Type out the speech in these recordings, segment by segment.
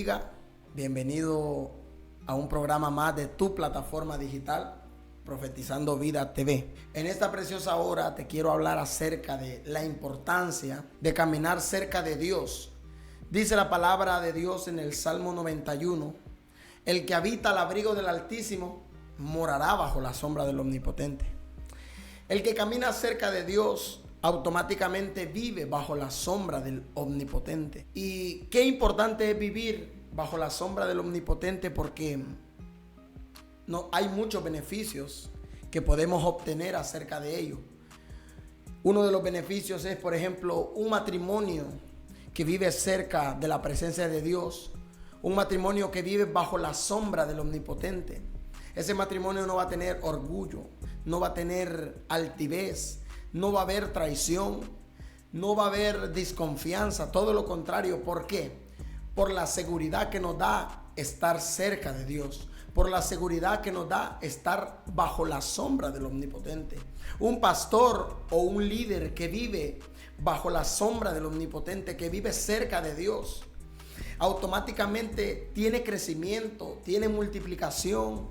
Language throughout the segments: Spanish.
bendiga. Bienvenido a un programa más de tu plataforma digital, Profetizando Vida TV. En esta preciosa hora te quiero hablar acerca de la importancia de caminar cerca de Dios. Dice la palabra de Dios en el Salmo 91: el que habita al abrigo del Altísimo morará bajo la sombra del Omnipotente. El que camina cerca de Dios automáticamente vive bajo la sombra del Omnipotente. Y qué importante es vivir bajo la sombra del Omnipotente, porque hay muchos beneficios que podemos obtener acerca de ello. Uno de los beneficios es, por ejemplo, un matrimonio que vive cerca de la presencia de Dios, un matrimonio que vive bajo la sombra del Omnipotente. Ese matrimonio no va a tener orgullo, no va a tener altivez, no va a haber traición, no va a haber desconfianza, todo lo contrario. ¿Por qué? Por la seguridad que nos da estar cerca de Dios, por la seguridad que nos da estar bajo la sombra del Omnipotente. Un pastor o un líder que vive bajo la sombra del Omnipotente, que vive cerca de Dios, automáticamente tiene crecimiento, tiene multiplicación,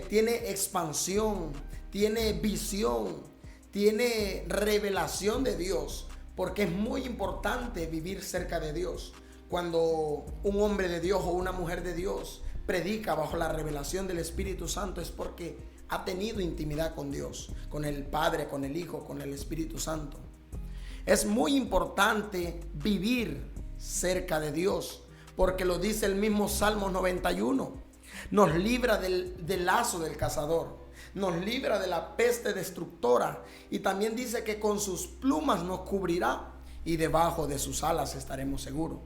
tiene expansión, tiene visión, tiene revelación de Dios, porque es muy importante vivir cerca de Dios. Cuando un hombre de Dios o una mujer de Dios predica bajo la revelación del Espíritu Santo, es porque ha tenido intimidad con Dios, con el Padre, con el Hijo, con el Espíritu Santo. Es muy importante vivir cerca de Dios, porque lo dice el mismo Salmo 91. Nos libra del lazo del cazador, nos libra de la peste destructora, y también dice que con sus plumas nos cubrirá y debajo de sus alas estaremos seguros.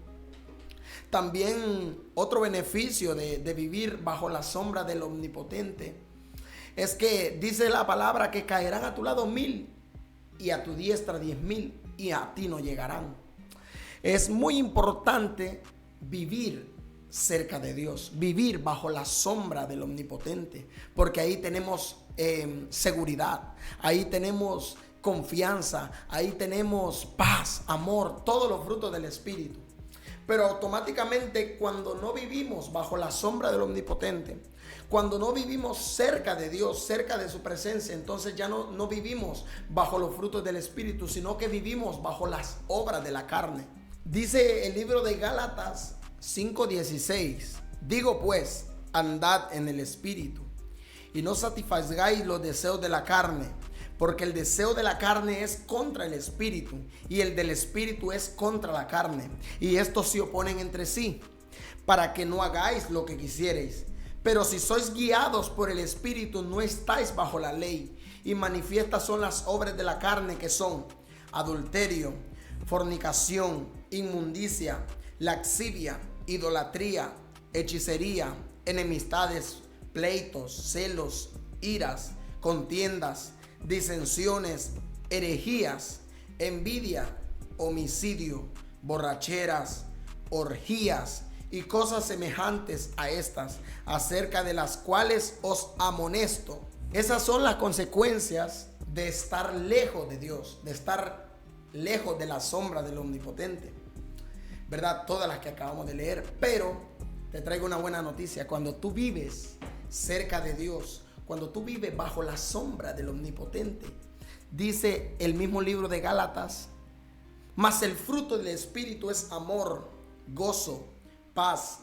También otro beneficio de vivir bajo la sombra del Omnipotente es que dice la palabra que caerán a tu lado 1000 y a tu diestra 10,000 y a ti no llegarán. Es muy importante vivir cerca de Dios, vivir bajo la sombra del Omnipotente, porque ahí tenemos seguridad, ahí tenemos confianza, ahí tenemos paz, amor, todos los frutos del Espíritu. Pero automáticamente, cuando no vivimos bajo la sombra del Omnipotente, cuando no vivimos cerca de Dios, cerca de su presencia, entonces ya no vivimos bajo los frutos del Espíritu, sino que vivimos bajo las obras de la carne. Dice el libro de Gálatas 5:16: digo pues, andad en el Espíritu, y no satisfagáis los deseos de la carne, porque el deseo de la carne es contra el Espíritu, y el del Espíritu es contra la carne, y estos se oponen entre sí, para que no hagáis lo que quisierais. Pero si sois guiados por el Espíritu, no estáis bajo la ley. Y manifiestas son las obras de la carne, que son adulterio, fornicación, inmundicia, lascivia, idolatría, hechicería, enemistades, pleitos, celos, iras, contiendas, disensiones, herejías, envidia, homicidio, borracheras, orgías y cosas semejantes a estas, acerca de las cuales os amonesto. Esas son las consecuencias de estar lejos de Dios, de estar lejos de la sombra del Omnipotente, ¿verdad? Todas las que acabamos de leer. Pero te traigo una buena noticia: cuando tú vives cerca de Dios, cuando tú vives bajo la sombra del Omnipotente, dice el mismo libro de Gálatas: mas el fruto del Espíritu es amor, gozo, paz,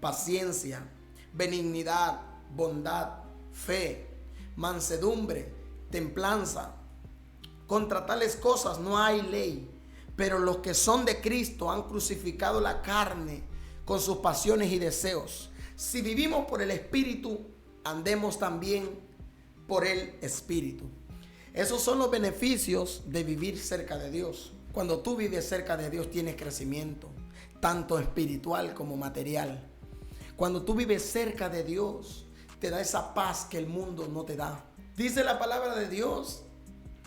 paciencia, benignidad, bondad, fe, mansedumbre, templanza. Contra tales cosas no hay ley. Pero los que son de Cristo han crucificado la carne con sus pasiones y deseos. Si vivimos por el Espíritu, andemos también por el Espíritu. Esos son los beneficios de vivir cerca de Dios. Cuando tú vives cerca de Dios, tienes crecimiento, tanto espiritual como material. Cuando tú vives cerca de Dios, te da esa paz que el mundo no te da. Dice la palabra de Dios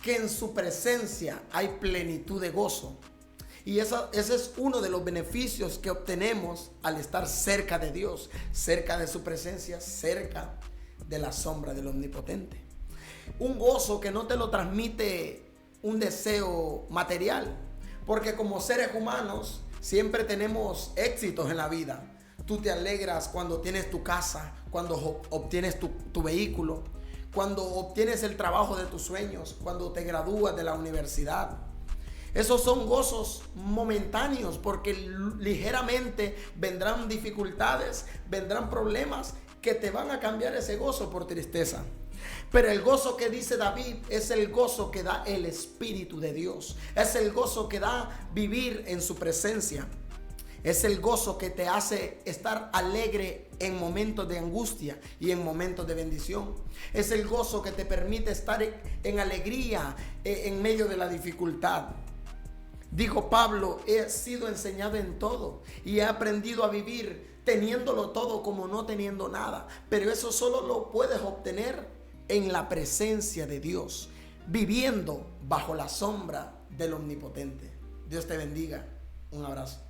que en su presencia hay plenitud de gozo. Y ese es uno de los beneficios que obtenemos al estar cerca de Dios, cerca de su presencia, cerca de la sombra del Omnipotente. Un gozo que no te lo transmite un deseo material, porque como seres humanos siempre tenemos éxitos en la vida. Tú te alegras cuando tienes tu casa, cuando obtienes tu vehículo, cuando obtienes el trabajo de tus sueños, cuando te gradúas de la universidad. Esos son gozos momentáneos, porque ligeramente vendrán dificultades, vendrán problemas que te van a cambiar ese gozo por tristeza. Pero el gozo que dice David es el gozo que da el Espíritu de Dios. Es el gozo que da vivir en su presencia. Es el gozo que te hace estar alegre en momentos de angustia y en momentos de bendición. Es el gozo que te permite estar en alegría en medio de la dificultad. Dijo Pablo, he sido enseñado en todo y he aprendido a vivir teniéndolo todo como no teniendo nada. Pero eso solo lo puedes obtener en la presencia de Dios, viviendo bajo la sombra del Omnipotente. Dios te bendiga. Un abrazo.